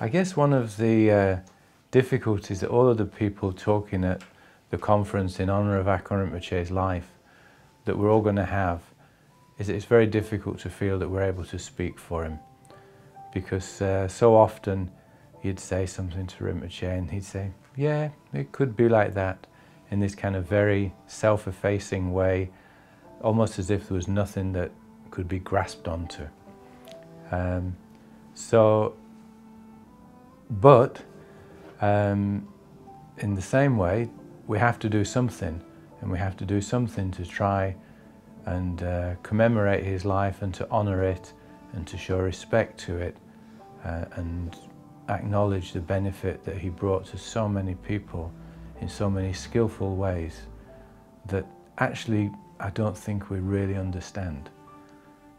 I guess one of the difficulties that all of the people talking at the conference in honour of Akon Rinpoche's life that we're all going to have is that it's very difficult to feel that we're able to speak for him, because so often you'd say something to Rinpoche and he'd say, yeah, it could be like that, in this kind of very self-effacing way, almost as if there was nothing that could be grasped onto. But in the same way, we have to do something, and we have to do something to try and commemorate his life and to honour it and to show respect to it and acknowledge the benefit that he brought to so many people in so many skillful ways that actually I don't think we really understand.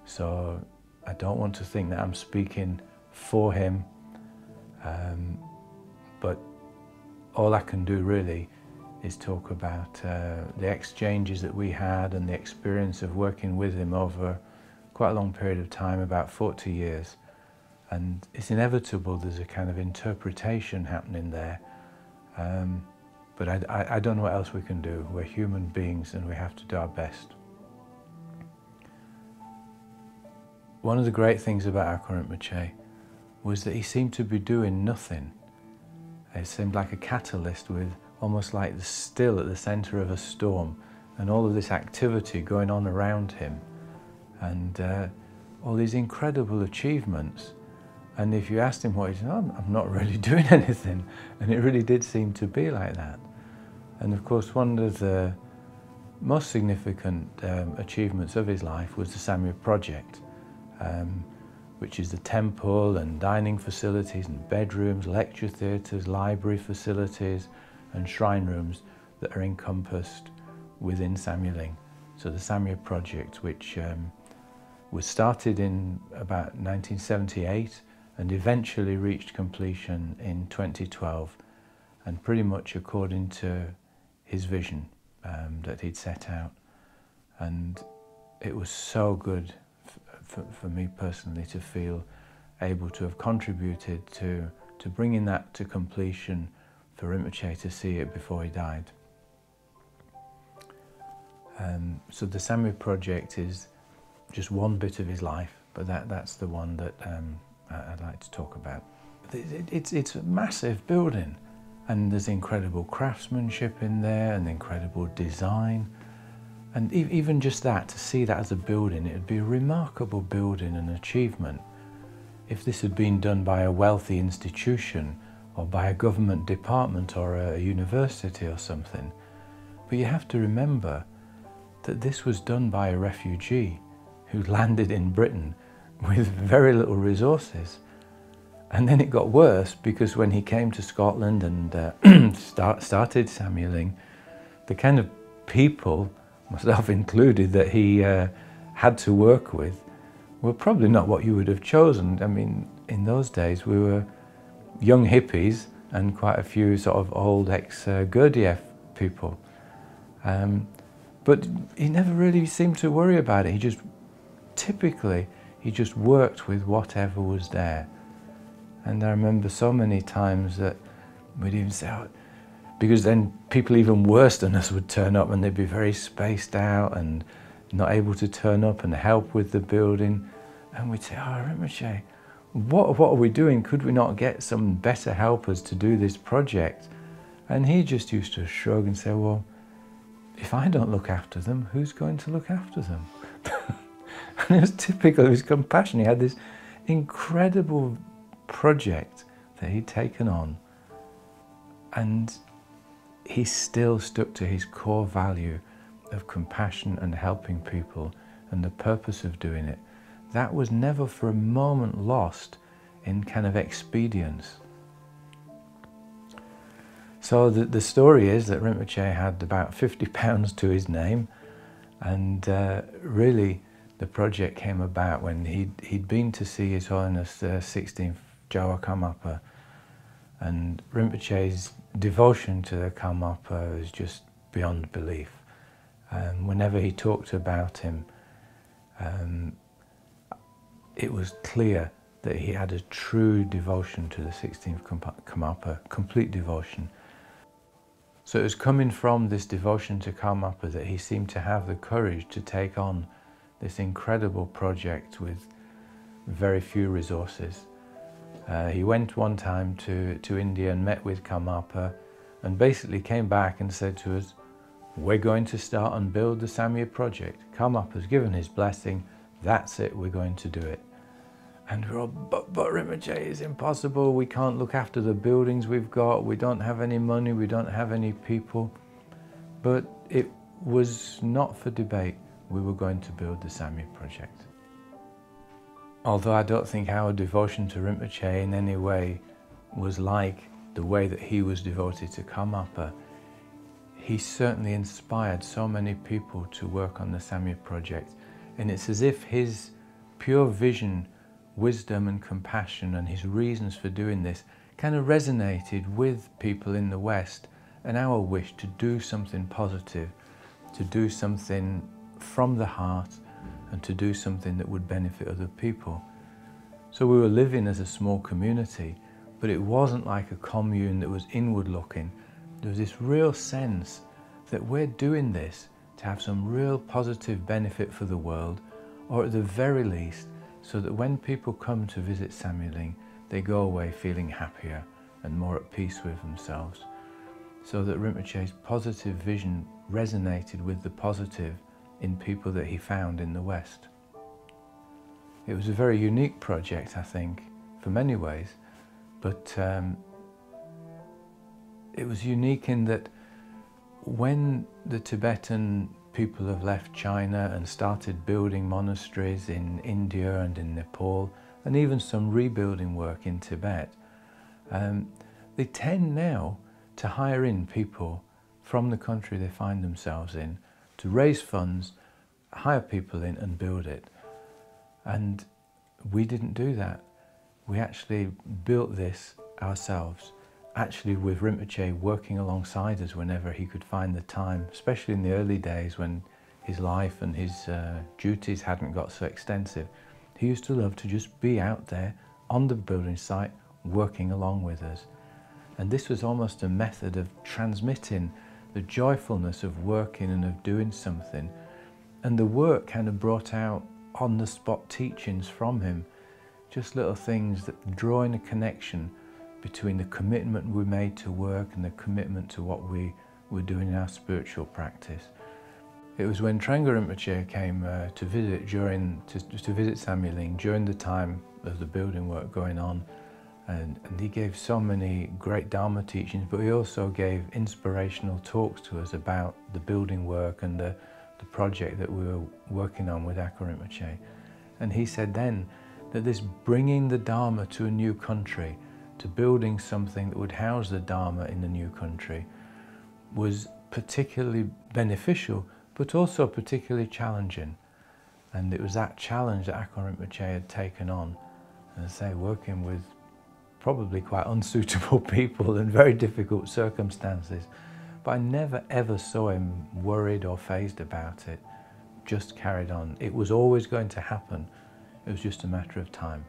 So I don't want to think that I'm speaking for him, but all I can do really is talk about the exchanges that we had and the experience of working with him over quite a long period of time, about 40 years. And it's inevitable there's a kind of interpretation happening there, but I don't know what else we can do. We're human beings and we have to do our best. One of the great things about Akon Rinpoche was that he seemed to be doing nothing. It seemed like a catalyst, with almost like the still at the centre of a storm, and all of this activity going on around him, and all these incredible achievements. And if you asked him what he said, oh, I'm not really doing anything. And it really did seem to be like that. And of course, one of the most significant achievements of his life was the Samya project, which is the temple and dining facilities and bedrooms, lecture theatres, library facilities and shrine rooms that are encompassed within Samyaling. So the Samya project, which was started in about 1978 and eventually reached completion in 2012, and pretty much according to his vision that he'd set out. And it was so good for me personally to feel able to have contributed to bringing that to completion, for Rinpoche to see it before he died. So the Samya project is just one bit of his life, but that's the one that I'd like to talk about. It's a massive building, and there's incredible craftsmanship in there and incredible design. And even just that, to see that as a building, it would be a remarkable building and achievement if this had been done by a wealthy institution or by a government department or a university or something. But you have to remember that this was done by a refugee who landed in Britain with very little resources. And then it got worse, because when he came to Scotland and started Samyaling, the kind of people, myself included, that he had to work with were probably not what you would have chosen. I mean, in those days we were young hippies and quite a few sort of old ex-Gurdjieff people. But he never really seemed to worry about it. He just worked with whatever was there. And I remember so many times that we'd even say, oh, because then people even worse than us would turn up and they'd be very spaced out and not able to turn up and help with the building. And we'd say, oh, Rinpoche, what are we doing? Could we not get some better helpers to do this project? And he just used to shrug and say, well, if I don't look after them, who's going to look after them? And it was typical of his compassion. He had this incredible project that he'd taken on, and he still stuck to his core value of compassion and helping people and the purpose of doing it. That was never for a moment lost in kind of expedience. So the story is that Rinpoche had about £50 to his name, and really the project came about when he'd been to see His Holiness the 16th Jawa Karmapa, and Rinpoche's devotion to the Karmapa is just beyond belief. Whenever he talked about him, it was clear that he had a true devotion to the 16th Karmapa, complete devotion. So it was coming from this devotion to Karmapa that he seemed to have the courage to take on this incredible project with very few resources. He went one time to India and met with Karmapa and basically came back and said to us, we're going to start and build the Samya project. Karmapa's given his blessing, that's it, we're going to do it. And we're all, but Rinpoche, it's impossible, we can't look after the buildings we've got, we don't have any money, we don't have any people. But it was not for debate, we were going to build the Samya project. Although I don't think our devotion to Rinpoche in any way was like the way that he was devoted to Karmapa, he certainly inspired so many people to work on the Samya project. And it's as if his pure vision, wisdom and compassion and his reasons for doing this kind of resonated with people in the West, and our wish to do something positive, to do something from the heart, and to do something that would benefit other people. So we were living as a small community, but it wasn't like a commune that was inward looking. There was this real sense that we're doing this to have some real positive benefit for the world, or at the very least, so that when people come to visit Samyeling, they go away feeling happier and more at peace with themselves. So that Rinpoche's positive vision resonated with the positive in people that he found in the West. It was a very unique project, I think, for many ways, but it was unique in that when the Tibetan people have left China and started building monasteries in India and in Nepal, and even some rebuilding work in Tibet, they tend now to hire in people from the country they find themselves in to raise funds, hire people in and build it. And we didn't do that. We actually built this ourselves, actually with Rinpoche working alongside us whenever he could find the time, especially in the early days when his life and his duties hadn't got so extensive. He used to love to just be out there on the building site working along with us. And this was almost a method of transmitting the joyfulness of working and of doing something. And the work kind of brought out on-the-spot teachings from him, just little things that drawing a connection between the commitment we made to work and the commitment to what we were doing in our spiritual practice. It was when Trengwa Rinpoche came to visit Samyeling during the time of the building work going on, and he gave so many great Dharma teachings, but he also gave inspirational talks to us about the building work and the project that we were working on with Akha Rinpoche. And he said then that this bringing the Dharma to a new country, to building something that would house the Dharma in the new country, was particularly beneficial, but also particularly challenging. And it was that challenge that Akha Rinpoche had taken on, and I say, working with probably quite unsuitable people and very difficult circumstances. But I never ever saw him worried or fazed about it, just carried on. It was always going to happen. It was just a matter of time.